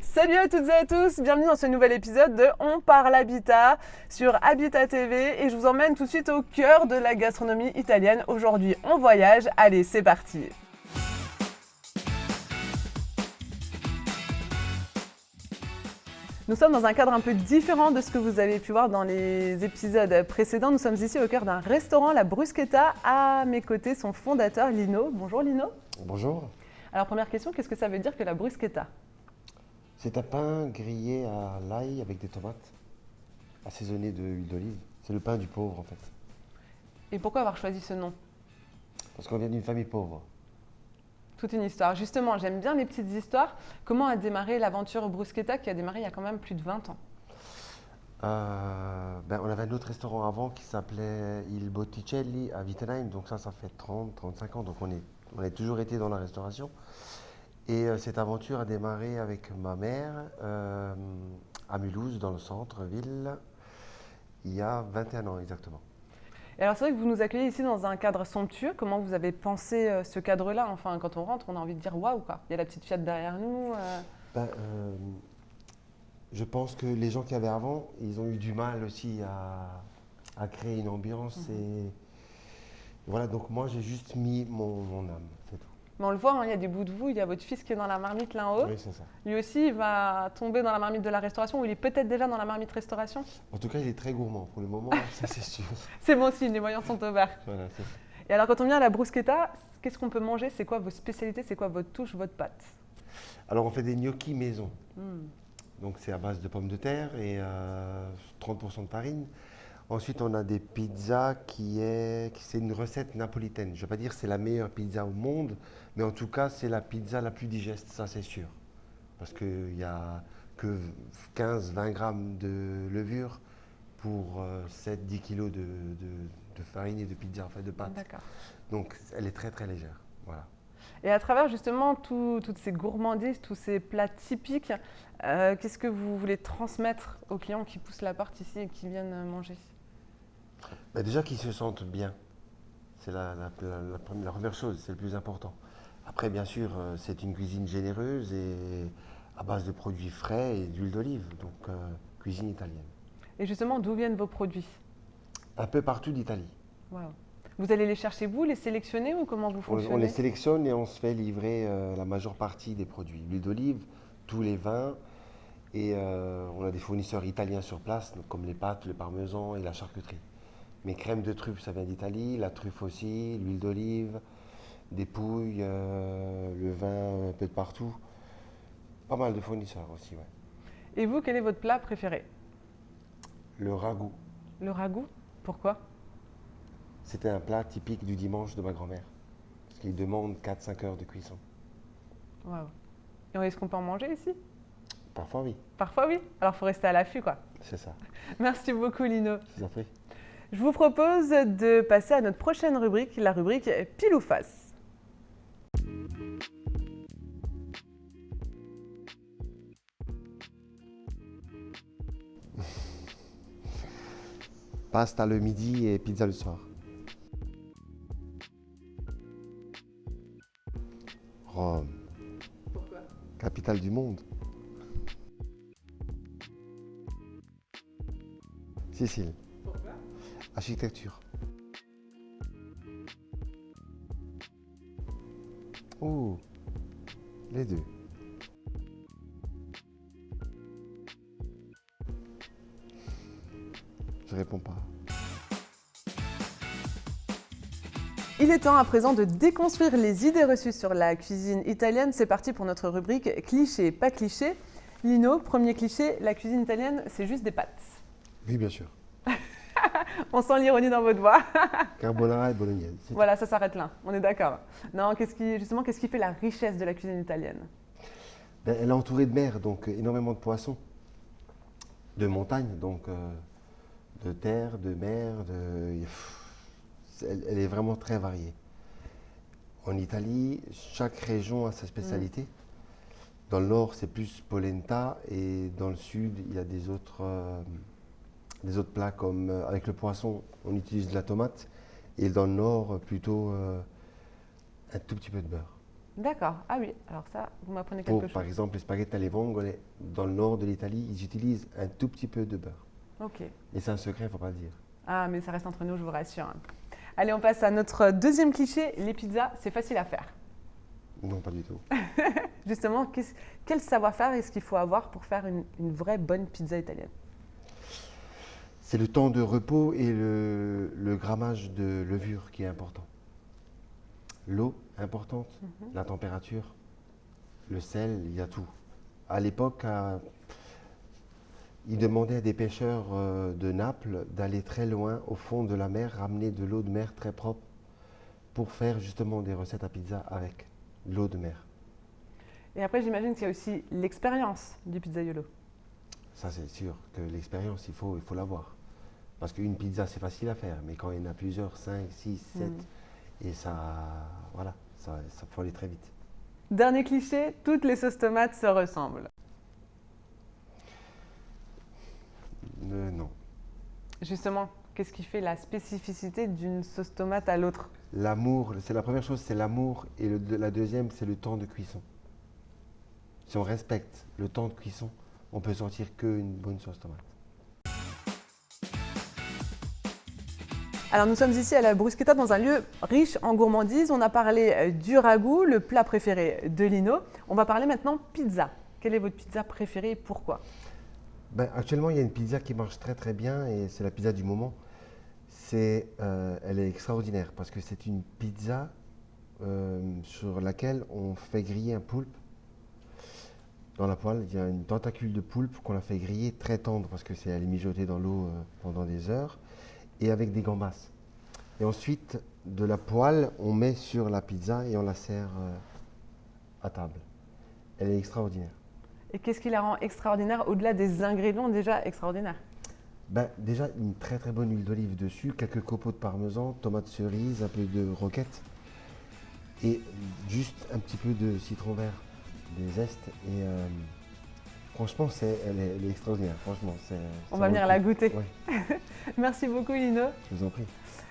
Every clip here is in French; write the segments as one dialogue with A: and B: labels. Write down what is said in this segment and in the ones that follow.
A: Salut à toutes et à tous, bienvenue dans ce nouvel épisode de On parle Habitat sur Habitat TV et je vous emmène tout de suite au cœur de la gastronomie italienne. Aujourd'hui on voyage, allez c'est parti. Nous sommes dans un cadre un peu différent de ce que vous avez pu voir dans les épisodes précédents. Nous sommes ici au cœur d'un restaurant, la Bruschetta. À mes côtés, son fondateur Lino. Bonjour Lino.
B: Bonjour.
A: Alors première question, qu'est-ce que ça veut dire que la Bruschetta ?
B: C'est un pain grillé à l'ail avec des tomates, assaisonné d'huile d'olive. C'est le pain du pauvre en fait.
A: Et pourquoi avoir choisi ce nom ?
B: Parce qu'on vient d'une famille pauvre.
A: Toute une histoire. Justement, j'aime bien les petites histoires. Comment a démarré l'aventure Bruschetta qui a démarré il y a quand même plus de 20 ans ?
B: On avait un autre restaurant avant qui s'appelait Il Botticelli à Wittenheim. Donc ça fait 30-35 ans. Donc on a toujours été dans la restauration. Et cette aventure a démarré avec ma mère à Mulhouse, dans le centre-ville, il y a 21 ans exactement.
A: Et alors c'est vrai que vous nous accueillez ici dans un cadre somptueux. Comment vous avez pensé ce cadre-là ? Enfin, quand on rentre, on a envie de dire waouh quoi. Il y a la petite Fiat derrière nous.
B: Je pense que les gens qui avaient avant, ils ont eu du mal aussi à créer une ambiance. Et voilà, donc moi j'ai juste mis mon âme, c'est tout.
A: Mais on le voit, hein, il y a des bouts de vous. Il y a votre fils qui est dans la marmite là en haut.
B: Oui, c'est ça.
A: Lui aussi, il va tomber dans la marmite de la restauration ou il est peut-être déjà dans la marmite restauration.
B: En tout cas, il est très gourmand pour le moment, ça c'est sûr.
A: C'est bon signe, les moyens sont ouverts.
B: Voilà,
A: Et alors quand on vient à la Bruschetta, qu'est-ce qu'on peut manger ? C'est quoi vos spécialités ? C'est quoi votre touche, votre pâte ?
B: Alors on fait des gnocchis maison. Donc c'est à base de pommes de terre et 30% de farine. Ensuite, on a des pizzas c'est une recette napolitaine. Je ne vais pas dire que c'est la meilleure pizza au monde, mais en tout cas, c'est la pizza la plus digeste, ça c'est sûr. Parce qu'il n'y a que 15-20 grammes de levure pour 7-10 kilos de farine et de pizza, enfin de pâte.
A: D'accord.
B: Donc, elle est très très légère. Voilà.
A: Et à travers justement toutes ces gourmandises, tous ces plats typiques, qu'est-ce que vous voulez transmettre aux clients qui poussent la porte ici et qui viennent manger ?
B: Déjà qu'ils se sentent bien, c'est la première chose, c'est le plus important. Après, bien sûr, c'est une cuisine généreuse et à base de produits frais et d'huile d'olive, donc cuisine italienne.
A: Et justement, d'où viennent vos produits ?
B: Un peu partout d'Italie.
A: Wow. Vous allez les chercher vous, les sélectionner ou comment vous fonctionnez ?
B: On les sélectionne et on se fait livrer la majeure partie des produits. L'huile d'olive, tous les vins et on a des fournisseurs italiens sur place, donc comme les pâtes, le parmesan et la charcuterie. Mes crèmes de truffe, ça vient d'Italie, la truffe aussi, l'huile d'olive, des pouilles, le vin un peu de partout. Pas mal de fournisseurs aussi, ouais.
A: Et vous, quel est votre plat préféré ?
B: Le ragoût.
A: Le ragoût ? Pourquoi ?
B: C'était un plat typique du dimanche de ma grand-mère. Parce qu'il demande 4-5 heures de cuisson.
A: Waouh. Et est-ce qu'on peut en manger ici ?
B: Parfois, oui.
A: Parfois oui. Alors il faut rester à l'affût quoi.
B: C'est ça.
A: Merci beaucoup Lino.
B: Je vous en prie.
A: Je vous propose de passer à notre prochaine rubrique, la rubrique Pile ou Face.
B: Pasta le midi et pizza le soir. Rome,
A: Pourquoi ?
B: capitale du monde. Sicile,
A: Pourquoi ?
B: architecture. Oh, les deux. Je réponds pas.
A: Il est temps à présent de déconstruire les idées reçues sur la cuisine italienne. C'est parti pour notre rubrique cliché, pas cliché. Lino, premier cliché, la cuisine italienne, c'est juste des pâtes.
B: Oui, bien sûr.
A: On sent l'ironie dans votre voix.
B: Carbonara et bolognaise.
A: Voilà, ça s'arrête là, on est d'accord. Non, qu'est-ce qui fait la richesse de la cuisine italienne ?
B: Elle est entourée de mer, donc énormément de poissons. De montagne, donc de terre, de mer. Elle est vraiment très variée. En Italie, chaque région a sa spécialité. Dans le nord, c'est plus polenta et dans le sud, il y a des autres plats comme avec le poisson, on utilise de la tomate et dans le nord, plutôt un tout petit peu de beurre.
A: D'accord. Ah oui, alors ça, vous m'apprenez
B: Pour,
A: quelque
B: par
A: chose.
B: exemple, les spaghettis alle vongole, dans le nord de l'Italie, ils utilisent un tout petit peu de beurre.
A: Ok.
B: Et c'est un secret, il ne faut pas le dire.
A: Ah, mais ça reste entre nous, je vous rassure. Allez, on passe à notre deuxième cliché. Les pizzas, c'est facile à faire.
B: Non, pas du tout.
A: Justement, quel savoir-faire est-ce qu'il faut avoir pour faire une vraie bonne pizza italienne?
B: C'est le temps de repos et le grammage de levure qui est important. L'eau, importante, la température, le sel, il y a tout. À l'époque, ils demandaient à des pêcheurs de Naples d'aller très loin au fond de la mer, ramener de l'eau de mer très propre pour faire justement des recettes à pizza avec l'eau de mer.
A: Et après, j'imagine qu'il y a aussi l'expérience du pizzaiolo.
B: Ça, c'est sûr que l'expérience, il faut l'avoir. Parce qu'une pizza, c'est facile à faire, mais quand il y en a plusieurs, 5, 6, 7, et ça, voilà, ça faut aller très vite.
A: Dernier cliché, toutes les sauces tomates se ressemblent.
B: Non.
A: Justement, qu'est-ce qui fait la spécificité d'une sauce tomate à l'autre?
B: L'amour, c'est la première chose, c'est l'amour, et la deuxième, c'est le temps de cuisson. Si on respecte le temps de cuisson, on peut sortir qu'une bonne sauce tomate.
A: Alors nous sommes ici à la Bruschetta dans un lieu riche en gourmandise. On a parlé du ragoût, le plat préféré de Lino. On va parler maintenant pizza. Quelle est votre pizza préférée et pourquoi?
B: Actuellement, il y a une pizza qui marche très très bien et c'est la pizza du moment. Elle est extraordinaire parce que c'est une pizza sur laquelle on fait griller un poulpe. Dans la poêle, il y a une tentacule de poulpe qu'on a fait griller très tendre parce que elle est mijotée dans l'eau pendant des heures et avec des gambas. Et ensuite, de la poêle, on met sur la pizza et on la sert à table. Elle est extraordinaire.
A: Et qu'est-ce qui la rend extraordinaire au-delà des ingrédients déjà extraordinaires?
B: Déjà, une très très bonne huile d'olive dessus, quelques copeaux de parmesan, tomates cerises, un peu de roquette et juste un petit peu de citron vert, des zestes. Et franchement, elle est extraordinaire. Franchement,
A: On va venir la goûter.
B: Ouais.
A: Merci beaucoup Lino.
B: Je vous en prie.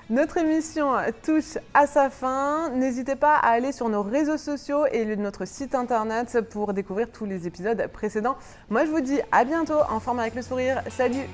A: Notre émission touche à sa fin. N'hésitez pas à aller sur nos réseaux sociaux et notre site internet pour découvrir tous les épisodes précédents. Moi, je vous dis à bientôt en forme avec le sourire. Salut!